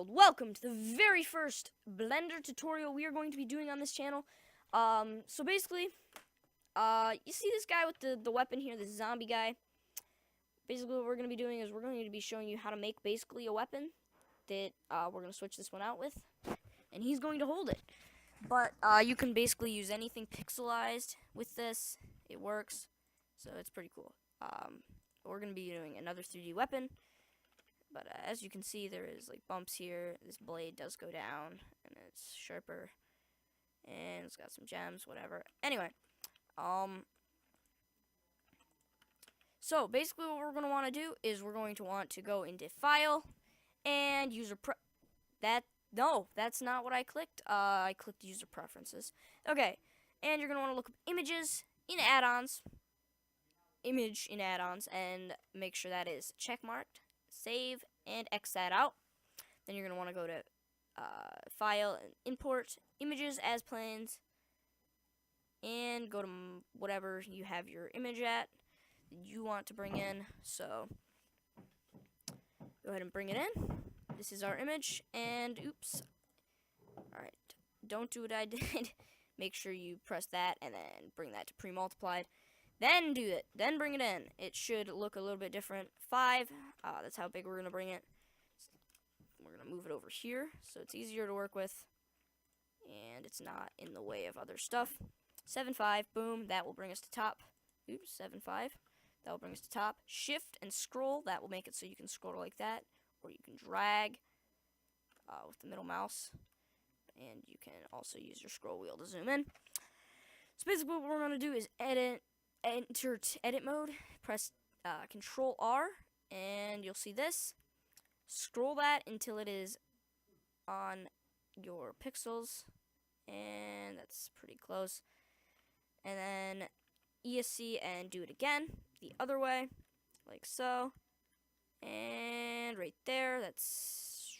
world, welcome to the very first Blender tutorial we are going to be doing on this channel. So basically, you see this guy with the weapon here, this zombie guy. Basically what we're going to be doing is we're going to be showing you how to make basically a weapon that we're going to switch this one out with. And he's going to hold it. But you can basically use anything pixelized with this. It works. So it's pretty cool. We're going to be doing another 3D weapon. But as you can see, there is like bumps here. This blade does go down, and it's sharper, and it's got some gems, whatever. Anyway, so basically what we're going to want to do is we're going to want to go into File and User No, that's not what I clicked. I clicked User Preferences. Okay, and you're going to want to look up Images in Add-ons, Image in Add-ons, and make sure that is checkmarked. Save and X that out. Then you're going to want to go to File and Import Images as Planes, and go to whatever you have your image at that you want to bring in. So go ahead and bring it in. This is our image, and oops. Alright, don't do what I did. Make sure you press that and then bring that to pre-multiplied. Then do it. Then bring it in. It should look a little bit different. 5. That's how big we're going to bring it. We're going to move it over here so it's easier to work with. And it's not in the way of other stuff. 7.5. Boom. That will bring us to top. Oops. 7.5. That will bring us to top. Shift and scroll. That will make it so you can scroll like that. Or you can drag with the middle mouse. And you can also use your scroll wheel to zoom in. So basically what we're going to do is enter edit mode, press Control R, and you'll see this. Scroll that until it is on your pixels, and that's pretty close. And then ESC and do it again the other way, like so. And right there, it's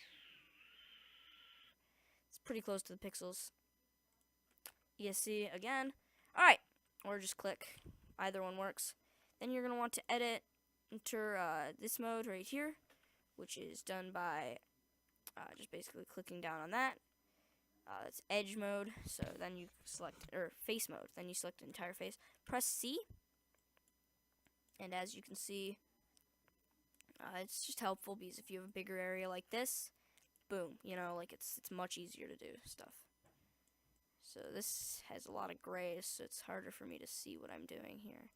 pretty close to the pixels. ESC again. Alright, or just click. Either one works. Then you're going to want to enter this mode right here, which is done by just basically clicking down on that. That's edge mode. So then you select, or face mode. Then you select the entire face. Press C. And as you can see, it's just helpful because if you have a bigger area like this, boom, you know, like it's much easier to do stuff. So this has a lot of grays, so it's harder for me to see what I'm doing here.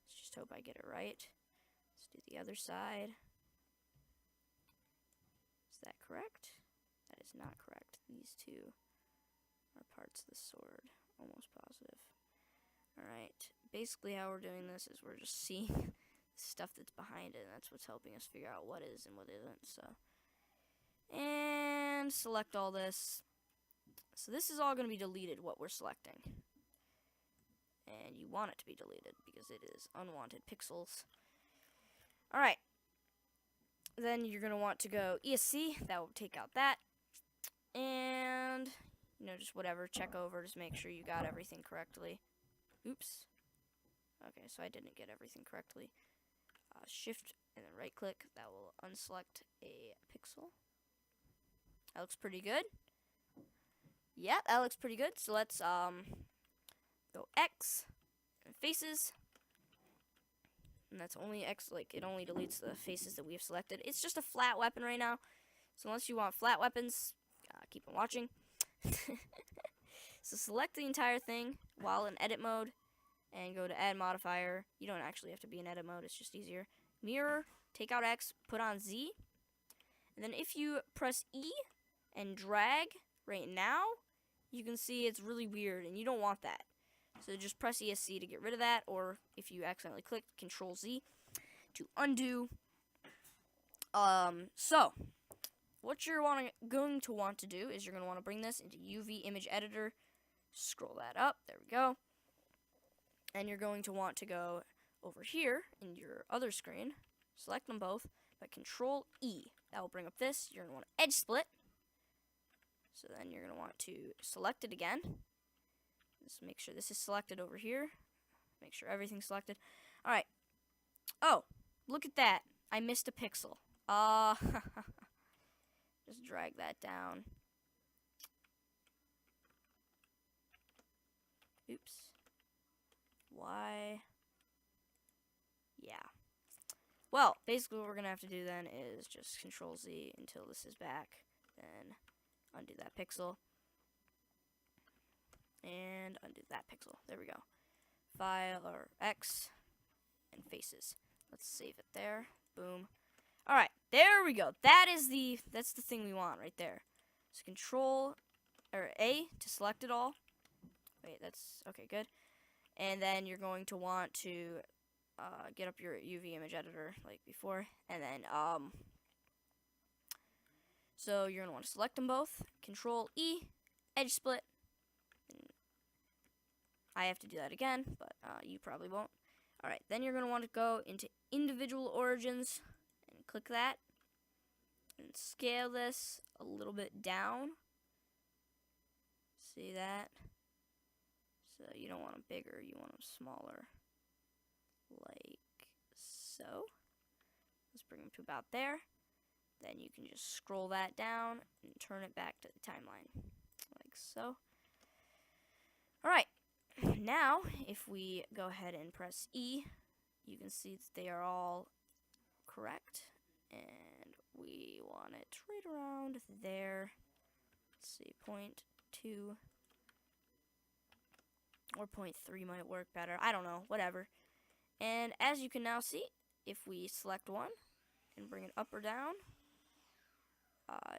Let's just hope I get it right. Let's do the other side. Is that correct? That is not correct. These two are parts of the sword. Almost positive. Alright, basically how we're doing this is we're just seeing the stuff that's behind it, and that's what's helping us figure out what is and what isn't. So, and select all this. So this is all going to be deleted, what we're selecting. And you want it to be deleted because it is unwanted pixels. Alright. Then you're going to want to go ESC. That will take out that. And, you know, just whatever. Check over. Just make sure you got everything correctly. Oops. Okay, so I didn't get everything correctly. Shift and then right click. That will unselect a pixel. That looks pretty good. Yeah, that looks pretty good. So let's go X and faces. And that's only X, like it only deletes the faces that we have selected. It's just a flat weapon right now. So unless you want flat weapons, keep on watching. So select the entire thing while in edit mode and go to add modifier. You don't actually have to be in edit mode, it's just easier. Mirror, take out X, put on Z. And then if you press E and drag right now, you can see it's really weird, and you don't want that. So just press ESC to get rid of that, or if you accidentally click, Control Z to undo. So what you're going to want to do is you're going to want to bring this into UV Image Editor. Scroll that up. There we go. And you're going to want to go over here in your other screen. Select them both by Control E. That will bring up this. You're going to want to edge split. So then you're going to want to select it again. Just make sure this is selected over here. Make sure everything's selected. Alright. Oh, look at that. I missed a pixel. Just drag that down. Oops. Why? Yeah. Well, basically what we're going to have to do then is just Control Z until this is back. Then undo that pixel. And undo that pixel. There we go. File or X and faces. Let's save it there. Boom. Alright, there we go. That's the thing we want right there. So Control or A to select it all. Wait, that's okay, good. And then you're going to want to get up your UV image editor like before, and then so you're gonna want to select them both. Control E, edge split. And I have to do that again, but you probably won't. All right, then you're gonna want to go into individual origins and click that, and scale this a little bit down. See that? So you don't want them bigger, you want them smaller. Like so. Let's bring them to about there. Then you can just scroll that down and turn it back to the timeline. Like so. Alright. Now, if we go ahead and press E, you can see that they are all correct. And we want it right around there. Let's see, 0.2 or 0.3 might work better. I don't know, whatever. And as you can now see, if we select one and bring it up or down,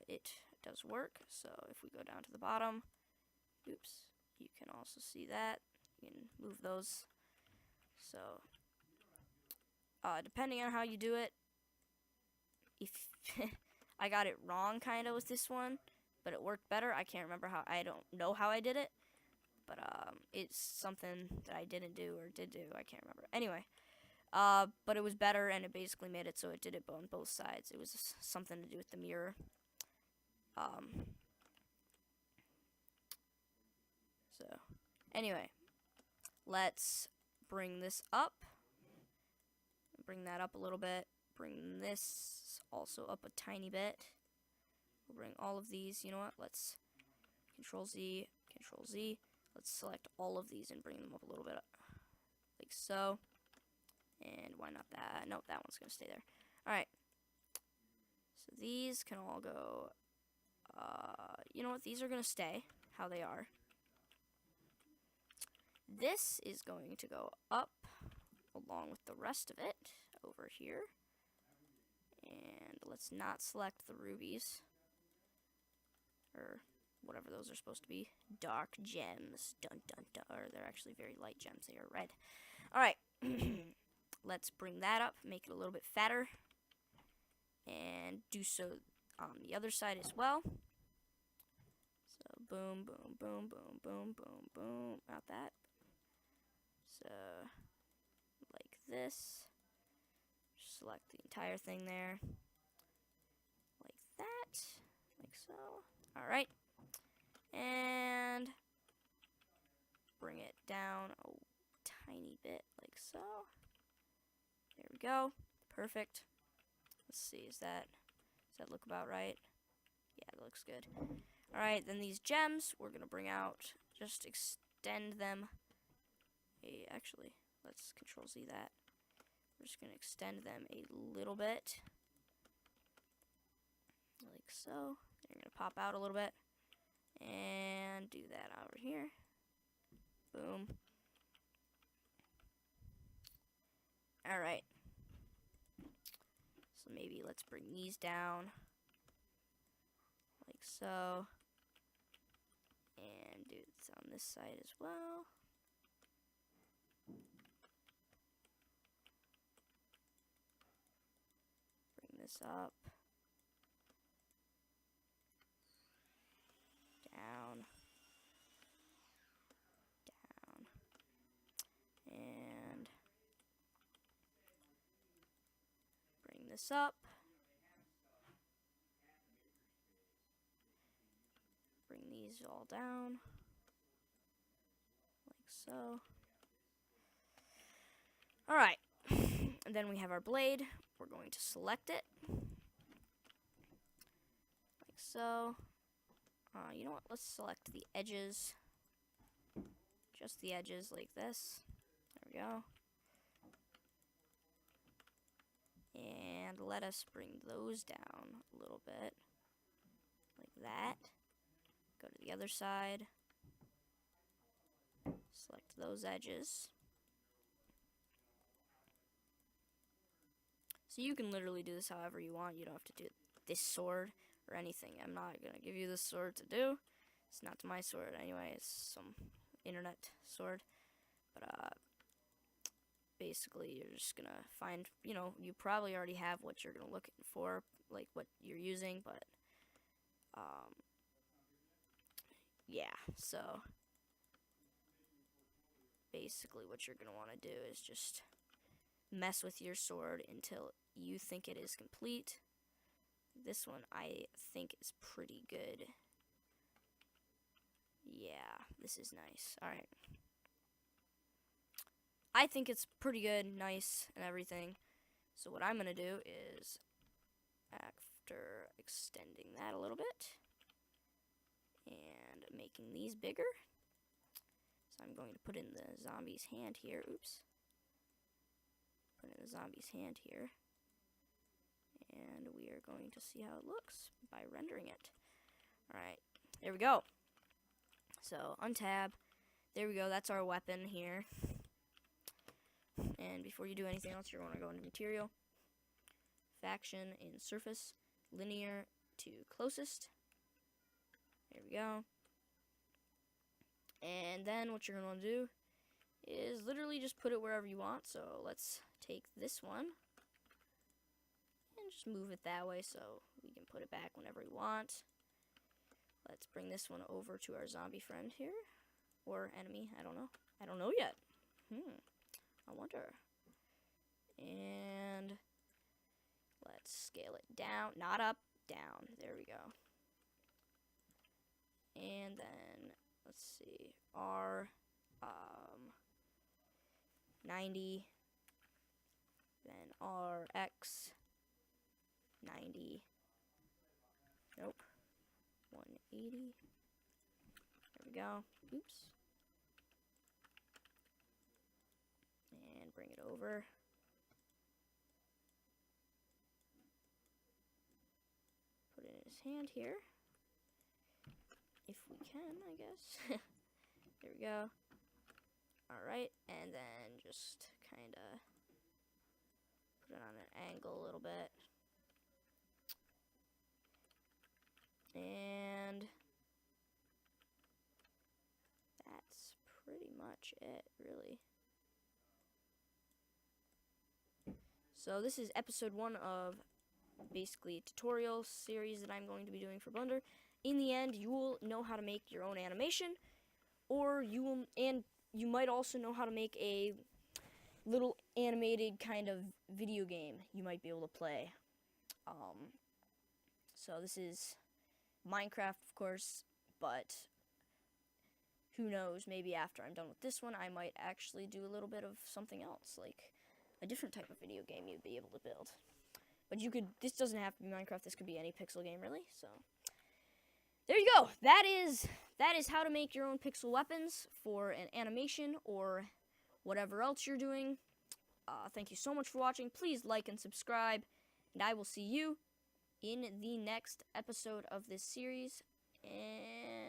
it does work. So if we go down to the bottom, oops, you can also see that. You can move those. So depending on how you do it, if I got it wrong kind of with this one, but it worked better. I can't remember how. I don't know how I did it, but it's something that I didn't do or did do. I can't remember. Anyway, but it was better, and it basically made it so it did it on both sides. It was something to do with the mirror. So anyway, let's bring this up. Bring that up a little bit. Bring this also up a tiny bit. We'll bring all of these. You know what? Let's Control Z, Control Z. Let's select all of these and bring them up a little bit, like so. And why not that? Nope, that one's gonna stay there. Alright. So these can all go, you know what? These are gonna stay how they are. This is going to go up along with the rest of it over here. And let's not select the rubies. Or whatever those are supposed to be. Dark gems. Dun dun dun. Or they're actually very light gems. They are red. Alright. Let's bring that up. Make it a little bit fatter. And do so on the other side as well. So boom, boom, boom, boom, boom, boom, boom. Not that. So like this. Select the entire thing there. Like that. Like so. Alright. And bring it down a tiny bit like so. There we go. Perfect. Let's see, does that look about right? Yeah, that looks good. Alright, then these gems we're gonna bring out, just extend them. Hey, actually, let's Control Z that. We're just gonna extend them a little bit. Like so. They're gonna pop out a little bit. And do that over here. Boom. Alright. So maybe let's bring these down. Like so. And do this on this side as well. Bring this up. Down. Down. And bring this up. Bring these all down. Like so. Alright. And then we have our blade. We're going to select it. Like so. You know what? Let's select the edges. Just the edges like this. There we go. And let us bring those down a little bit. Like that. Go to the other side. Select those edges. So you can literally do this however you want. You don't have to do this sword or anything. I'm not going to give you this sword to do. It's not my sword anyway. It's some internet sword. But basically you're just going to find, you know, you probably already have what you're going to look for, like what you're using, but yeah, so basically what you're going to want to do is just mess with your sword until you think it is complete. This one I think is pretty good. Yeah, this is nice. Alright. I think it's pretty good, nice, and everything. So what I'm going to do is, after extending that a little bit, and making these bigger, so I'm going to put in the zombie's hand here. Oops. Put in the zombie's hand here. And we are going to see how it looks by rendering it. Alright, there we go. So, untab. There we go, that's our weapon here. And before you do anything else, you're going to go into Material, Faction, in Surface, Linear to Closest. There we go. And then what you're going to do is literally just put it wherever you want. So, let's take this one. Just move it that way so we can put it back whenever we want. Let's bring this one over to our zombie friend here. Or enemy, I don't know. I don't know yet. I wonder. And let's scale it down. Not up, down. There we go. And then, let's see. R, 90. Then RX. 90. Nope. 180. There we go. Oops. And bring it over. Put it in his hand here. If we can, I guess. There we go. Alright, and then just kind of put it on an angle a little bit. And that's pretty much it, really. So this is episode 1 of basically a tutorial series that I'm going to be doing for Blender. In the end, you will know how to make your own animation, or you might also know how to make a little animated kind of video game you might be able to play. So this is Minecraft, of course, but who knows, maybe after I'm done with this one, I might actually do a little bit of something else, like a different type of video game you'd be able to build. But this doesn't have to be Minecraft, this could be any pixel game, really, so there you go. That is how to make your own pixel weapons for an animation or whatever else you're doing. Thank you so much for watching. Please like and subscribe, and I will see you in the next episode of this series. And